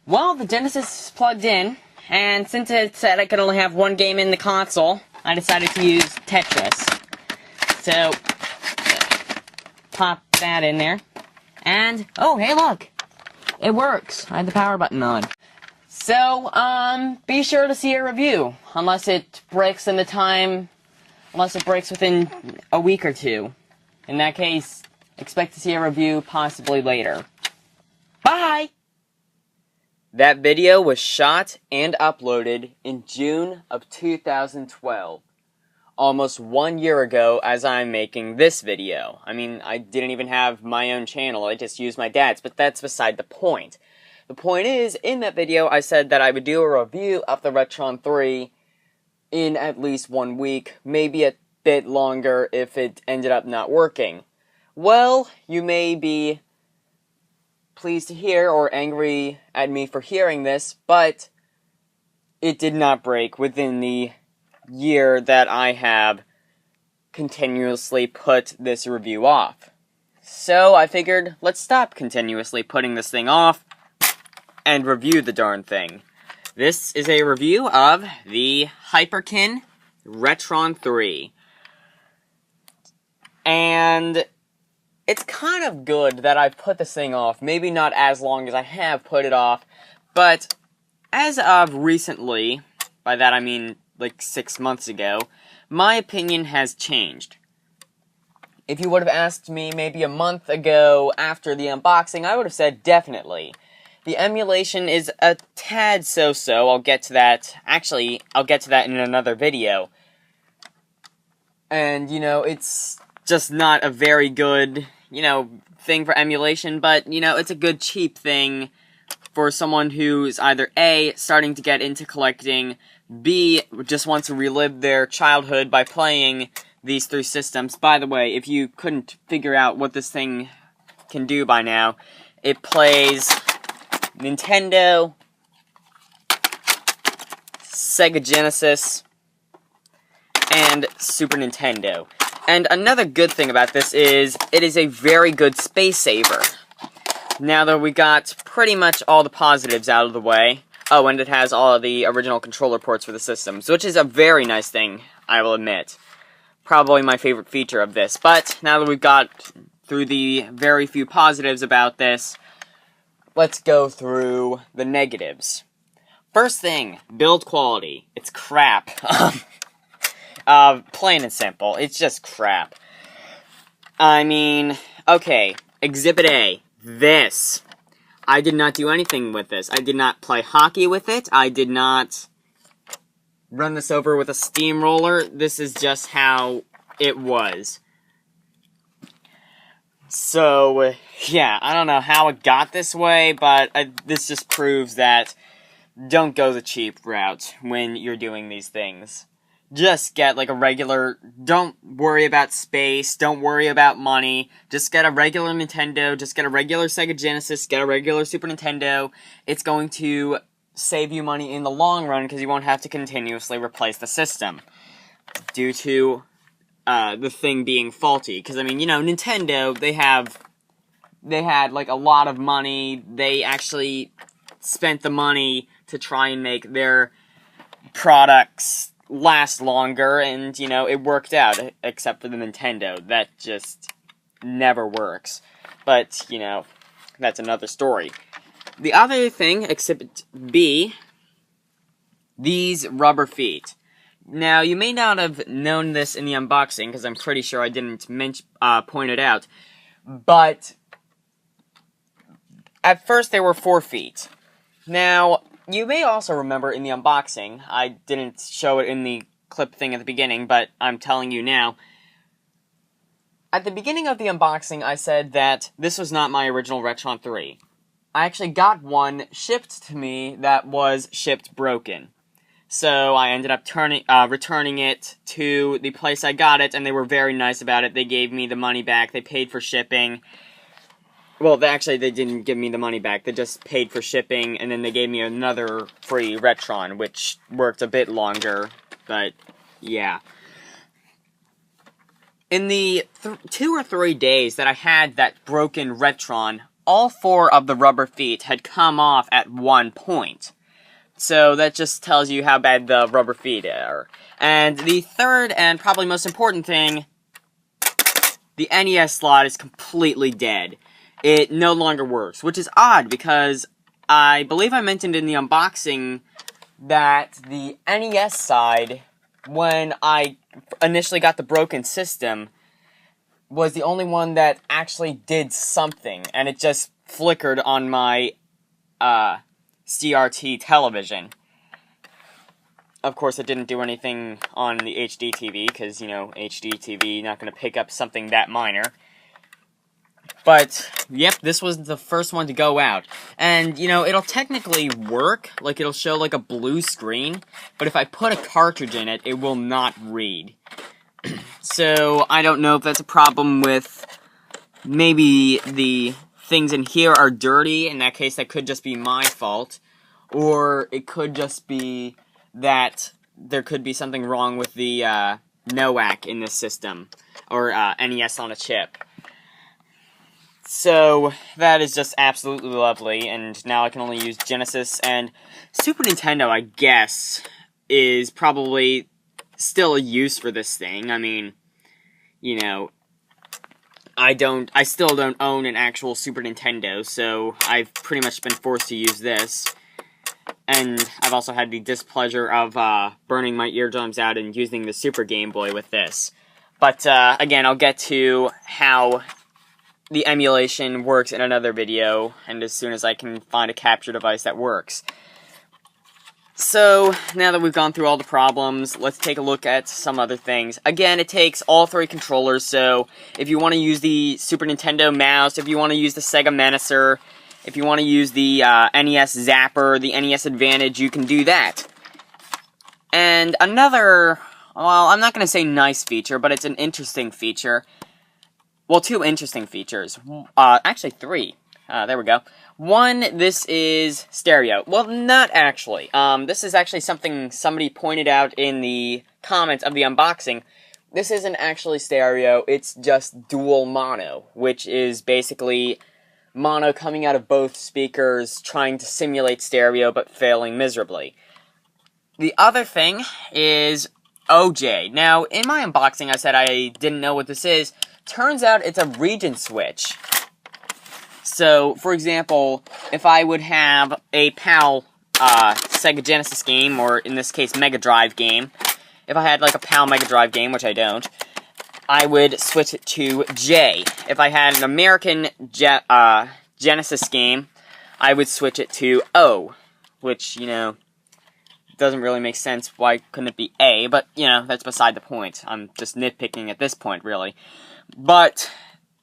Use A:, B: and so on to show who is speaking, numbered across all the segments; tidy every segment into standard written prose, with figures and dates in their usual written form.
A: Well, the Genesis is plugged in, and since it said I could only have one game in the console, I decided to use Tetris. So, pop that in there, and, oh, hey look! It works. I had the power button on. So, be sure to see a review, unless it breaks within a week or two. In that case, expect to see a review possibly later. Bye! That video was shot and uploaded in June of 2012. Almost 1 year ago as I'm making this video. I mean, I didn't even have my own channel, I just used my dad's, but that's beside the point. The point is, in that video, I said that I would do a review of the Rotron 3 in at least 1 week, maybe a bit longer if it ended up not working. Well, you may be pleased to hear or angry at me for hearing this, but it did not break within the year that I have continuously put this review off. So I figured, let's stop continuously putting this thing off and review the darn thing. This is a review of the Hyperkin Rotron 3. And it's kind of good that I've put this thing off. Maybe not as long as I have put it off, but as of recently, by that I mean like 6 months ago, my opinion has changed. If you would have asked me maybe a month ago after the unboxing, I would have said definitely. The emulation is a tad so-so. I'll get to that. Actually, I'll get to that in another video. And, it's just not a very good, thing for emulation, but, it's a good cheap thing for someone who's either A, starting to get into collecting, B, just wants to relive their childhood by playing these 3 systems. By the way, if you couldn't figure out what this thing can do by now, it plays Nintendo, Sega Genesis, and Super Nintendo. And another good thing about this is, it is a very good space saver. Now that we got pretty much all the positives out of the way, oh, and it has all of the original controller ports for the systems, which is a very nice thing, I will admit. Probably my favorite feature of this, but now that we've got through the very few positives about this, let's go through the negatives. First thing, build quality. It's crap. Plain and simple. It's just crap. I mean, okay, Exhibit A. This. I did not do anything with this. I did not play hockey with it. I did not run this over with a steamroller. This is just how it was. So, yeah, I don't know how it got this way, but this just proves that don't go the cheap route when you're doing these things. Just get like a regular, don't worry about space, don't worry about money, just get a regular Nintendo, just get a regular Sega Genesis, get a regular Super Nintendo. It's going to save you money in the long run because you won't have to continuously replace the system due to the thing being faulty. Because, I mean, Nintendo, they had like a lot of money, they actually spent the money to try and make their products last longer, and, it worked out, except for the Nintendo. That just never works. But, that's another story. The other thing, Exhibit B, these rubber feet. Now, you may not have known this in the unboxing, because I'm pretty sure I didn't point it out, but at first there were 4 feet. Now, you may also remember in the unboxing, I didn't show it in the clip thing at the beginning, but I'm telling you now. At the beginning of the unboxing, I said that this was not my original Rotron 3. I actually got one shipped to me that was shipped broken. So I ended up returning it to the place I got it, and they were very nice about it. They gave me the money back, they paid for shipping. Well, they didn't give me the money back. They just paid for shipping, and then they gave me another free Rotron, which worked a bit longer, but yeah. In the 2 or 3 days that I had that broken Rotron, all 4 of the rubber feet had come off at one point. So that just tells you how bad the rubber feet are. And the third and probably most important thing, the NES slot is completely dead. It no longer works, which is odd because I believe I mentioned in the unboxing that the NES side, when I initially got the broken system, was the only one that actually did something, and it just flickered on my CRT television. Of course, it didn't do anything on the HD TV, because, you know, HD TV not going to pick up something that minor. But, yep, this was the first one to go out. And, you know, it'll technically work, like, it'll show, like, a blue screen, but if I put a cartridge in it, it will not read. So, I don't know if that's a problem with, maybe the things in here are dirty. In that case, that could just be my fault. Or it could just be that there could be something wrong with the NOAC in this system, or NES on a chip. So, that is just absolutely lovely, and now I can only use Genesis, and Super Nintendo, I guess, is probably still a use for this thing. I mean, you know, I still don't own an actual Super Nintendo, so I've pretty much been forced to use this. And I've also had the displeasure of burning my eardrums out and using the Super Game Boy with this. But, again, I'll get to how the emulation works in another video, and as soon as I can find a capture device that works. So, now that we've gone through all the problems, let's take a look at some other things. Again, it takes all 3 controllers, so if you want to use the Super Nintendo mouse, if you want to use the Sega Menacer, if you want to use the NES Zapper, the NES Advantage, you can do that. And another, well, I'm not going to say nice feature, but it's an interesting feature. Well, 2 interesting features. Actually 3. There we go. 1, this is stereo. Well, not actually. This is actually something somebody pointed out in the comments of the unboxing. This isn't actually stereo, it's just dual mono, which is basically mono coming out of both speakers, trying to simulate stereo, but failing miserably. The other thing is OJ. Now, in my unboxing, I said I didn't know what this is. Turns out it's a region switch. So, for example, if I would have a PAL Sega Genesis game, or in this case, Mega Drive game, if I had like a PAL Mega Drive game, which I don't, I would switch it to J. If I had an American Genesis game, I would switch it to O, which, you know, doesn't really make sense. Why couldn't it be A? But, you know, that's beside the point. I'm just nitpicking at this point, really. But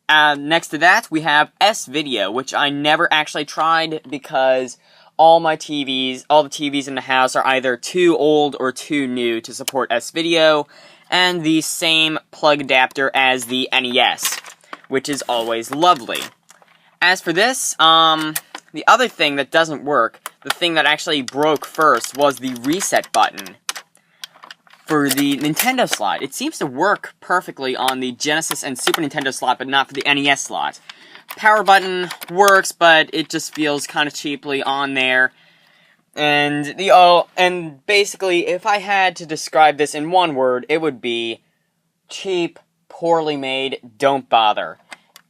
A: next to that, we have S-Video, which I never actually tried because all the TVs in the house are either too old or too new to support S-Video, and the same plug adapter as the NES, which is always lovely. As for this, the other thing that doesn't work, the thing that actually broke first, was the reset button for the Nintendo slot. It seems to work perfectly on the Genesis and Super Nintendo slot, but not for the NES slot. Power button works, but it just feels kind of cheaply on there. And basically, if I had to describe this in one word, it would be cheap, poorly made, don't bother.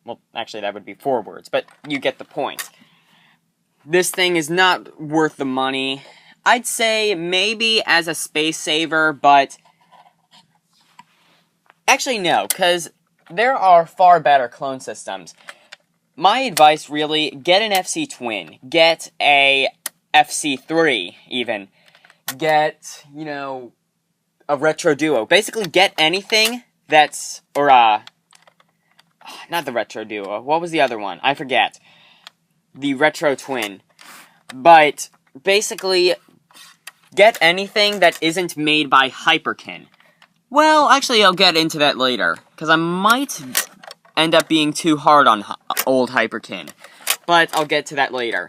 A: Well, actually, that would be 4 words, but you get the point. This thing is not worth the money. I'd say maybe as a space saver, but actually no, because there are far better clone systems. My advice, really, get an FC Twin. Get a FC3, even. Get, you know, a Retro Duo. Basically, get anything that's, or, not the Retro Duo. What was the other one? I forget. The Retro Twin. But, basically, get anything that isn't made by Hyperkin. Well, actually, I'll get into that later, because I might end up being too hard on old Hyperkin. But I'll get to that later.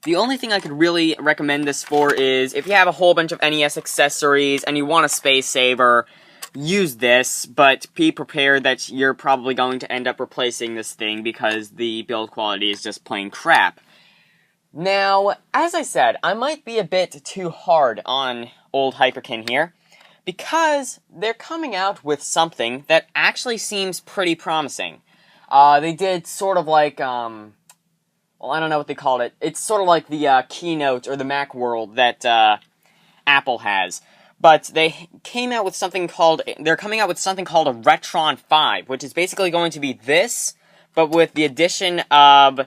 A: The only thing I could really recommend this for is, if you have a whole bunch of NES accessories, and you want a space saver, use this, but be prepared that you're probably going to end up replacing this thing because the build quality is just plain crap. Now, as I said, I might be a bit too hard on old Hyperkin here, because they're coming out with something that actually seems pretty promising. They did sort of like, well, I don't know what they called it. It's sort of like the Keynote or the Macworld that Apple has. But they came out with something called, they're coming out with something called a Rotron 5, which is basically going to be this, but with the addition of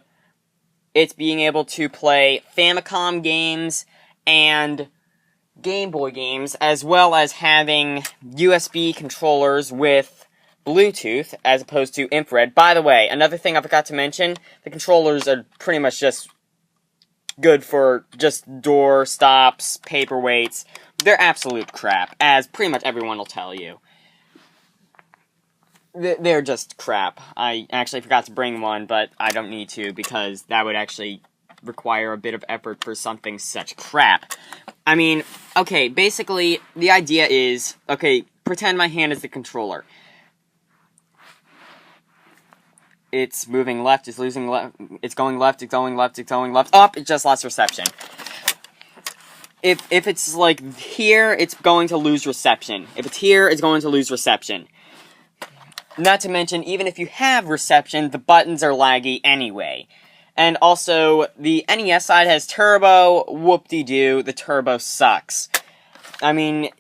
A: it being able to play Famicom games and Game Boy games, as well as having USB controllers with Bluetooth, as opposed to infrared. By the way, another thing I forgot to mention, the controllers are pretty much just good for just door stops, paperweights. They're absolute crap, as pretty much everyone will tell you. They're just crap. I actually forgot to bring one, but I don't need to, because that would actually require a bit of effort for something such crap. I mean, okay, basically, the idea is, okay, pretend my hand is the controller. It's moving left, it's losing left, it's going left, it's going left, it's going left. Up, it just lost reception. If it's like here, it's going to lose reception. If it's here, it's going to lose reception. Not to mention, even if you have reception, the buttons are laggy anyway. And also, the NES side has turbo, whoop-de-doo, the turbo sucks. I mean,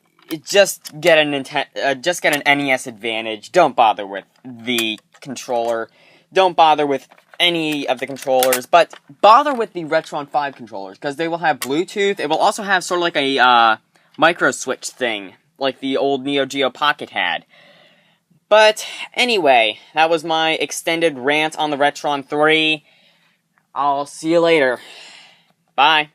A: just get an NES Advantage, don't bother with the controller. Don't bother with any of the controllers, but bother with the Rotron 5 controllers, because they will have Bluetooth. It will also have sort of like a micro switch thing, like the old Neo Geo Pocket had. But anyway, that was my extended rant on the Rotron 3. I'll see you later. Bye.